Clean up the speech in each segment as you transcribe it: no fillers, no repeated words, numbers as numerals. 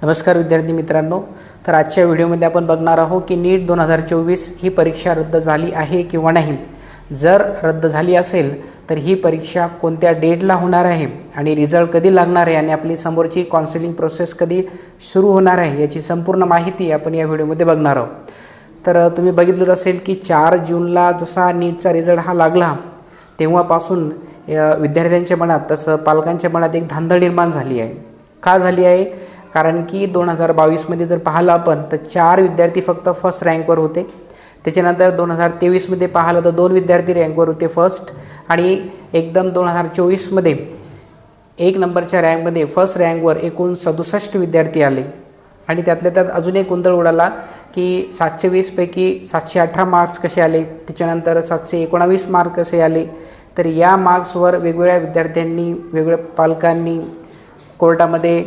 नमस्कार विद्यार्थी मित्रांनो। तर आजच्या व्हिडिओमध्ये आपण बघणार आहोत की नीट 2024 ही परीक्षा रद्द झाली आहे किंवा नाही। जर रद्द झाली असेल तर ही परीक्षा कोणत्या डेटला होणार आहे आणि रिझल्ट कधी लागणार आहे आणि आपली समोरची काउन्सिलिंग प्रोसेस कधी सुरू होणार आहे याची संपूर्ण माहिती आपण या व्हिडिओमध्ये बघणार आहोत। तर तुम्ही बघितलं असेल की 4 जूनला जसा नीटचा रिझल्ट हा लागला तेव्हापासून विद्यार्थ्यांच्या मनात तसं पालकांच्या मनात एक धांदळ निर्माण झाली आहे। का झाली आहे? कारण की 2022 मध्ये जर पाहिलं आपण तर 4 विद्यार्थी फक्त फर्स्ट रँकवर होते। त्याच्यानंतर 2023 मध्ये पाहिलं तर 2 विद्यार्थी रँकवर होते फर्स्ट, आणि एकदम 2024 मध्ये 1 नंबरच्या रँकमध्ये फर्स्ट रँकवर एकूण 67 विद्यार्थी आले। आणि त्यातल्या त्यात अजून एक गोंधळ उडाला की 720 पैकी 718 मार्क्स कसे आले, त्याच्यानंतर 719 मार्क कसे आले। तर या मार्क्सवर वेगवेगळ्या विद्यार्थ्यांनी वेगवेगळ्या पालकांनी कोर्टामध्ये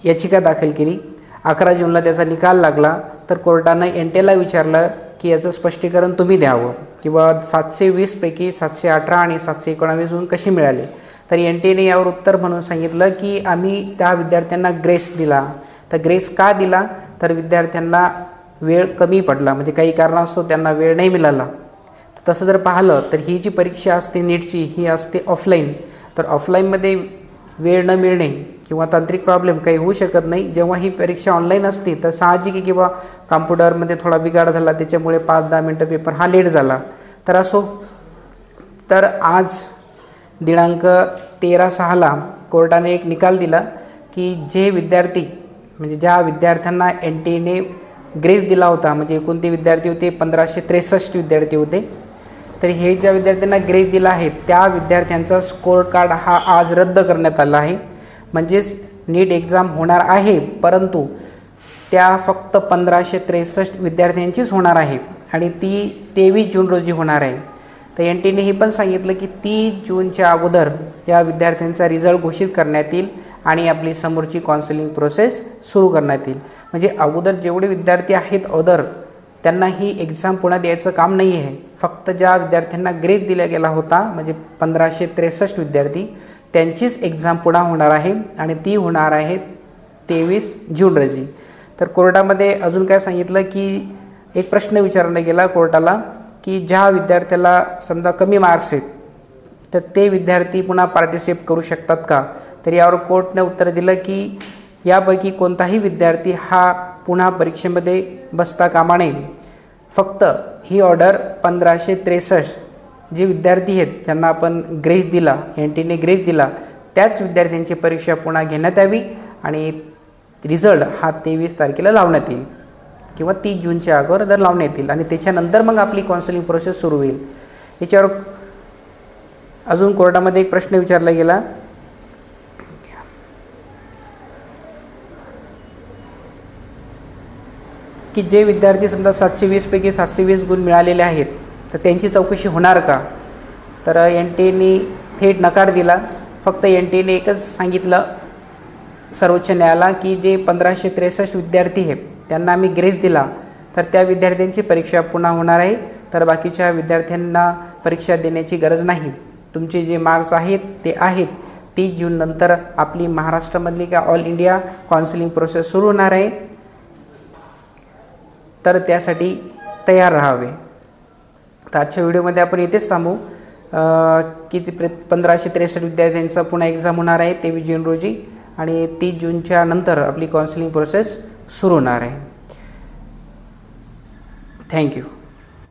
याचिका दाखल केली। 11 जूनला त्याचा निकाल लागला तर कोर्टानं एनटीएला विचारलं की याचं स्पष्टीकरण तुम्ही द्यावं किंवा 720 पैकी 718 आणि 719 गुण कसे मिळाले। तर एनटीएने यावर उत्तर म्हणून सांगितलं की आम्ही त्या विद्यार्थ्यांना ग्रेस दिला। तर ग्रेस का दिला? तर विद्यार्थ्यांना वेळ कमी पडला, म्हणजे काही कारणास्तव त्यांना वेळ नाही मिळाला। तसं जर पाहिलं तर ही जी परीक्षा असते नीटची ही असते ऑफलाईन। तर ऑफलाईनमध्ये वेळ न मिळणे किंवा तांत्रिक प्रॉब्लेम काही होऊ शकत नाही। जेव्हा ही परीक्षा ऑनलाईन असते तर साहजिक आहे किंवा कॉम्प्युटरमध्ये थोडा बिघाड झाला त्याच्यामुळे 5-10 मिनटं पेपर हा लेट झाला। तर असो, तर आज दिनांक 13/6ला कोर्टाने एक निकाल दिला की जे विद्यार्थी म्हणजे ज्या विद्यार्थ्यांना एनटीएने ग्रेस दिला होता, म्हणजे एकूण ते विद्यार्थी होते 1563 विद्यार्थी होते। तर हे ज्या विद्यार्थ्यांना ग्रेस दिला आहे त्या विद्यार्थ्यांचा स्कोर कार्ड हा आज रद्द करण्यात आला आहे। म्हणजेच नीट एक्झाम होणार आहे परंतु त्या फक्त 1563 विद्यार्थ्यांचीच होणार आहे आणि ती 23 जून रोजी होणार आहे। तर एनटीएने हे पण सांगितलं की 30 जूनच्या अगोदर या विद्यार्थ्यांचा रिझल्ट घोषित करण्यात येईल आणि आपली समोरची काउन्सिलिंग प्रोसेस सुरू करण्यात येईल। म्हणजे अगोदर जेवढे विद्यार्थी आहेत अदर त्यांना ही एक्झाम पुन्हा द्यायचं काम नाही आहे। फक्त ज्या विद्यार्थ्यांना ग्रेस दिला गेला होता म्हणजे 1563 विद्यार्थी त्यांचीच एक्झाम पुन्हा होणार आहे आणि ती होणार आहे 23 जून रोजी। तर कोर्टामध्ये अजून काय सांगितलं की एक प्रश्न विचारला गेला कोर्टाला की ज्या विद्यार्थ्याला समजा कमी मार्क्स आहेत तर ते विद्यार्थी पुन्हा पार्टिसिपेट करू शकतात का? तर यावर कोर्टने उत्तर दिलं की यापैकी कोणताही विद्यार्थी हा पुन्हा परीक्षेमध्ये बसता कामा नये। फक्त ही ऑर्डर 1563 जे विद्यार्थी आहेत ज्यांना आपण ग्रेस दिला, एनटीएने ग्रेस दिला, त्याच विद्यार्थ्यांची परीक्षा पुन्हा घेण्यात यावी आणि रिझल्ट हा 23 तारखेला लावण्यात येईल किंवा 30 जूनच्या अगोदर लावण्यात येईल आणि त्याच्यानंतर मग आपली काउन्सिलिंग प्रोसेस सुरू होईल। याच्यावर अजून कोर्टामध्ये एक प्रश्न विचारला गेला की जे विद्यार्थी समजा 720 पैकी 720 गुण मिळालेले आहेत तर त्यांची चौकशी होणार का? तर एनटीएने थेट नकार दिला। फक्त एनटीएने एकच सांगितलं सर्वोच्च न्यायालयाला की जे 1563 विद्यार्थी आहेत त्यांना आम्ही ग्रेस दिला तर त्या विद्यार्थ्यांची परीक्षा पुन्हा होणार आहे, तर बाकीच्या विद्यार्थ्यांना परीक्षा देण्याची गरज नाही। तुमचे जे मार्क्स आहेत ते आहेत। 30 जून नंतर आपली महाराष्ट्रामधली का ऑल इंडिया काउन्सिलिंग प्रोसेस सुरू होणार आहे, तर त्यासाठी तयार राहावे। तर आजच्या व्हिडिओमध्ये आपण इथेच थांबू की 1563 विद्यार्थ्यांचा पुन्हा एक्झाम होणार आहे 23 जून रोजी आणि 30 जूनच्या नंतर आपली काउन्सिलिंग प्रोसेस सुरू होणार आहे। थँक्यू।